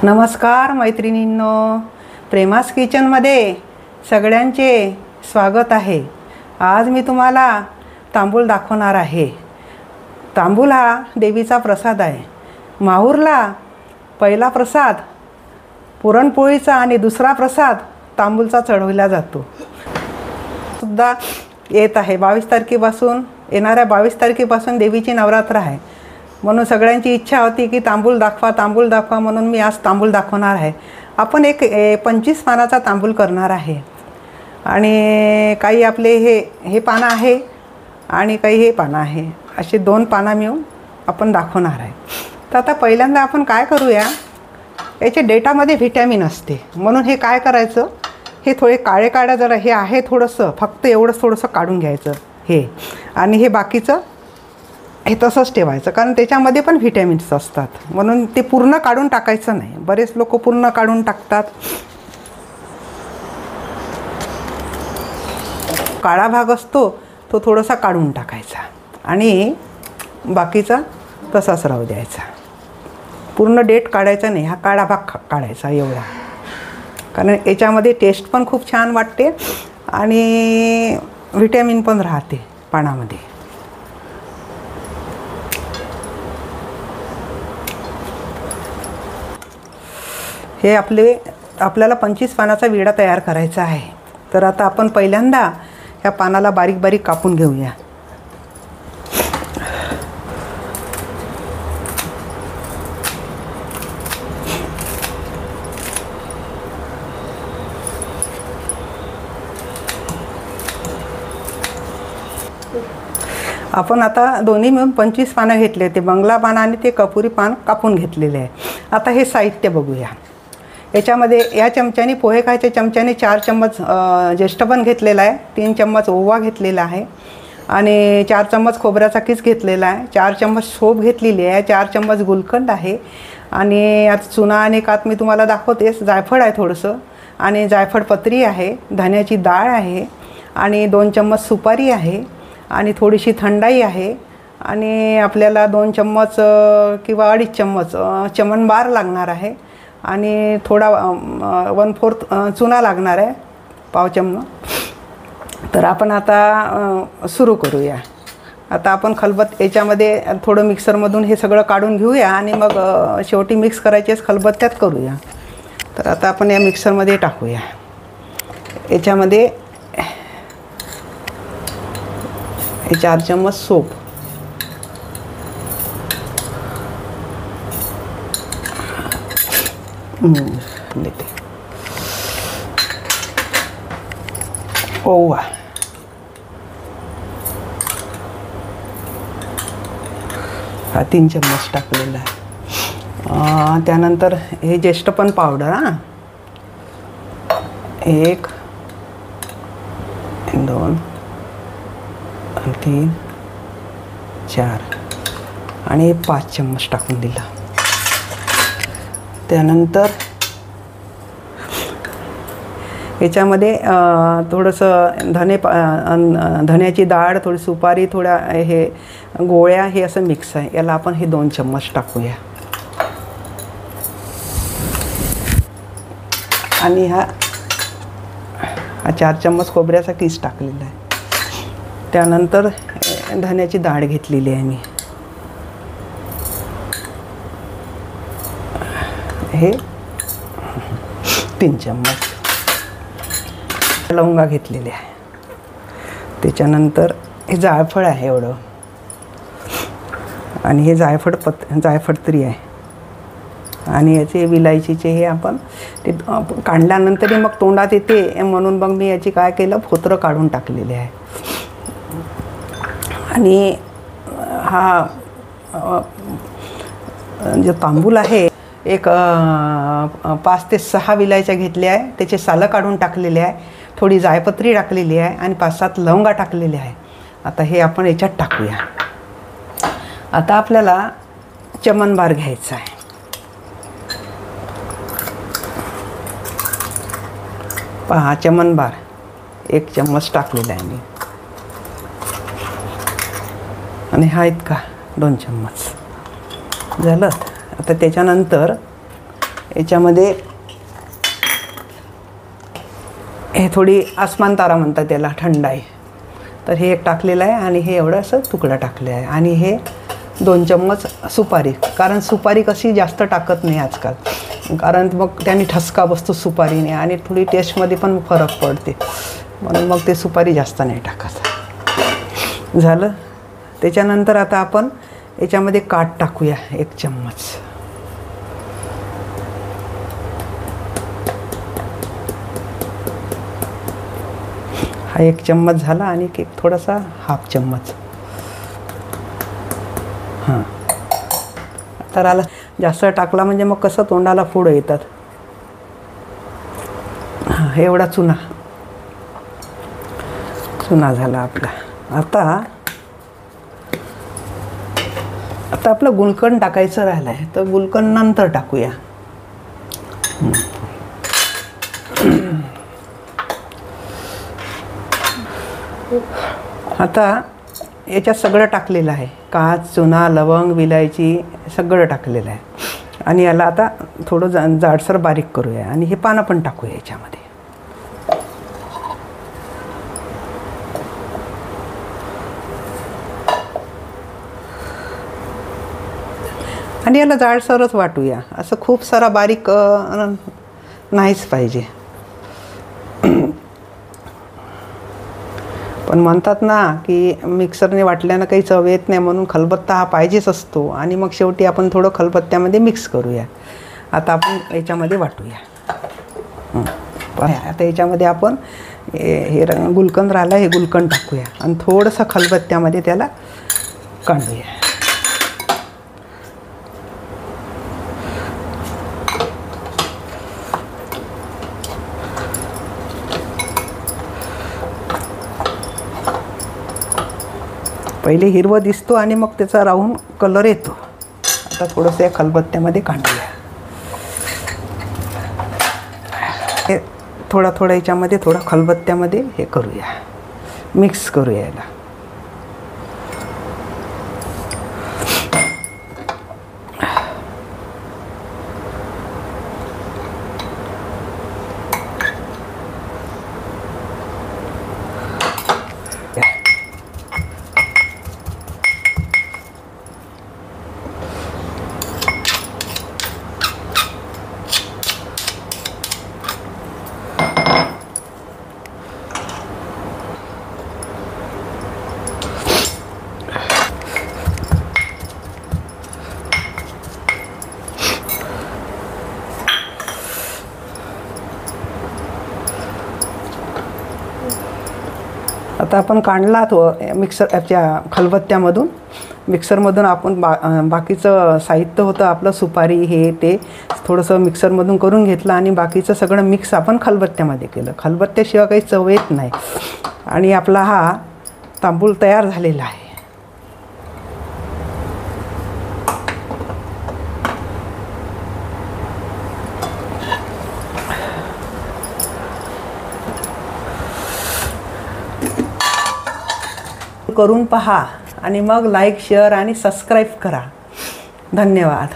नमस्कार मैत्रिणींनो, प्रेमास किचनमध्ये सगळ्यांचे स्वागत आहे। आज मी तुम्हाला तांबूळ दाखवणार आहे। तांबूळ हा देवीचा प्रसाद आहे। माहूरला पहिला प्रसाद पुरणपोळीचा आणि दुसरा प्रसाद तांबूळचा चढवला जातो। सुद्धा येत आहे 22 तारखेपासून, येणाऱ्या 22 तारखेपासून देवीची नवरात्र आहे। म्हणून सगळ्यांची इच्छा होती की तांबूळ दाखवा म्हणून मी आज तांबूळ दाखवणार आहे। आपण एक 25 पानाचा तांबूळ करणार आहे आणि काही आपले हे पानं आहे आणि काही हे पानं आहे, असे 2 पानं मिळून आपण दाखवणार आहे। तर आता पहिल्यांदा आपण काय करूया, याच्या डेटामध्ये व्हिटॅमिन असते म्हणून हे काय करायचं, हे थोडे काळे जरा हे आहे थोडंसं, फक्त एवढंच थोडंसं काढून घ्यायचं हे, आणि हे बाकीचं हे तसंच ठेवायचं, कारण त्याच्यामध्ये पण व्हिटॅमिन्स असतात म्हणून ते पूर्ण काढून टाकायचं नाही। बरेच लोक पूर्ण काढून टाकतात। काळा भाग असतो तो थोडासा काढून टाकायचा आणि बाकीचा तसाच राहू द्यायचा। पूर्ण डेट काढायचा नाही, हा काळा भाग काढायचा एवढा, कारण याच्यामध्ये टेस्ट पण खूप छान वाटते आणि व्हिटॅमिन पण राहते पानामध्ये। हे आपल्याला 25 पानाचा विडा तयार करायचा आहे। तर आता आपण पहिल्यांदा ह्या पानाला बारीक बारीक कापून घेऊया। आपण आता दोन्ही मिळून 25 पानं घेतले, ते बंगला पान आणि ते कपुरी पान कापून घेतलेले आहे। आता हे साहित्य बघूया। याच्यामध्ये या चमच्याने, पोहे खायच्या चमच्याने 4 चम्मच ज्येष्ठपण घेतलेला आहे, 3 चम्मच ओवा घेतलेला आहे आणि 4 चम्मच खोबऱ्याचा किस घेतलेला आहे, 4 चम्मच सोप घेतलेली आहे, 4 चम्मच गुलकंद आहे आणि आता चुना आणि कात मी तुम्हाला दाखवतेच। जायफळ आहे थोडंसं आणि जायफळपत्री आहे, धण्याची डाळ आहे आणि 2 चम्मच सुपारी आहे आणि थोडीशी थंडाई आहे आणि आपल्याला 2 चम्मच किंवा 2.5 चम्मच चमनबार लागणार आहे आणि थोडा 1/4 चुना लागणार आहे, पाव चम्मच। तर आपण आता सुरू करूया। आता आपण खलबत याच्यामध्ये थोडं मिक्सरमधून हे सगळं काढून घेऊया आणि मग शेवटी मिक्स करायचेच खलबत्त्यात करूया। तर आता आपण या मिक्सरमध्ये टाकूया। याच्यामध्ये 4 चम्मच सोप, लेते ओवा, हा 3 चम्मच टाकलेला आहे। त्यानंतर हे ज्येष्ठपण पावडर, 1 2 3 4 आणि 5 चम्मच टाकून दिला। त्यानंतर याच्यामध्ये थोडंसं धण्याची डाळ, थोडी सुपारी, थोड्या हे गोळ्या, हे असं मिक्स आहे। याला आपण हे 2 चम्मच टाकूया आणि हा 4 चम्मच खोबऱ्याचा किस टाकलेला आहे। त्यानंतर धण्याची डाळ घेतलेली आहे मी, हे 3 चम्मच, लवंगा घेतलेले आहे। त्याच्यानंतर हे जायफळ आहे एवढं आणि हे जायफळपत्री आहे आणि याचे विलायचीचे हे आपण ते काढल्यानंतर मग तोंडात येते म्हणून मग मी याची काय केलं, फोतरं काढून टाकलेले आहे। आणि हा जो तांबूल आहे, एक 5 ते 6 विलायच्या घेतल्या आहे, त्याचे सालं काढून टाकलेले आहे, थोडी जायपत्री टाकलेली आहे आणि 5-7 लवंगा टाकलेले आहे। आता हे आपण याच्यात टाकूया। आता आपल्याला चमनबार घ्यायचा आहे। पहा, चमनबार 1 चम्मच टाकलेला आहे मी आणि हा इतका 2 चम्मच झालं। आता त्याच्यानंतर याच्यामध्ये हे थोडी आसमान तारा म्हणतात त्याला, थंड आहे, तर हे एक टाकलेलं आहे आणि हे एवढं असं तुकडा टाकले आहे. आणि हे 2 चम्मच सुपारी, कारण सुपारी कशी जास्त टाकत नाही आजकाल, कारण मग त्याने ठसका बसतो सुपारीने आणि थोडी टेस्टमध्ये पण फरक पडते, म्हणून मग ते सुपारी जास्त नाही टाकत. झालं. त्याच्यानंतर आता आपण याच्यामध्ये काठ टाकूया 1 चम्मच. हा 1 चम्मच झाला आणि एक थोडासा 1/2 चम्मच. हां, तर आला. जास्त टाकला म्हणजे मग कसं तोंडाला फोड येतात. हां, हे एवढा चुना झाला आपला. आता आपलं गुलकंद टाकायचं राहिलं आहे, तर गुलकंद नंतर टाकूया. आता याच्यात सगळं टाकलेलं आहे, काच, चुना, लवंग, विलायची सगळं टाकलेलं आहे. आणि याला आता थोडं जाडसर बारीक करूया आणि हे पानं पण टाकूया याच्यामध्ये. आणि याला जाडसरच वाटूया, असं खूप सारा बारीक नाहीच पाहिजे. पण म्हणतात ना की मिक्सरने वाटल्यानं काही चव येत नाही, म्हणून खलबत्ता हा पाहिजेच असतो. आणि मग शेवटी आपण थोडं खलबत्त्यामध्ये मिक्स करूया. आता आपण याच्यामध्ये वाटूया. आता याच्यामध्ये आपण हे गुलकंद राहिला, हे गुलकंद टाकूया आणि थोडंसं खलबत्त्यामध्ये त्याला काढूया. पहिले हिरवं दिसतो आणि मग त्याचा राहून कलर येतो. आता थोडंसं या खलबत्त्यामध्ये काढूया. हे थोडा याच्यामध्ये थोडा खलबत्त्यामध्ये हे करूया, मिक्स करूया याला. आता आपण काढला तो मिक्सरच्या खलबत्त्यामधून, मिक्सरमधून आपण बाकीचं साहित्य होतं आपलं, सुपारी हे ते थोडंसं मिक्सरमधून करून घेतलं आणि बाकीचं सगळं मिक्स आपण खलबत्त्यामध्ये केलं. खलबत्त्याशिवाय काही चव येत नाही. आणि आपला हा तांबूळ तयार झालेला आहे. करून पहा आणि मग लाईक, शेअर आणि सबस्क्राईब करा. धन्यवाद.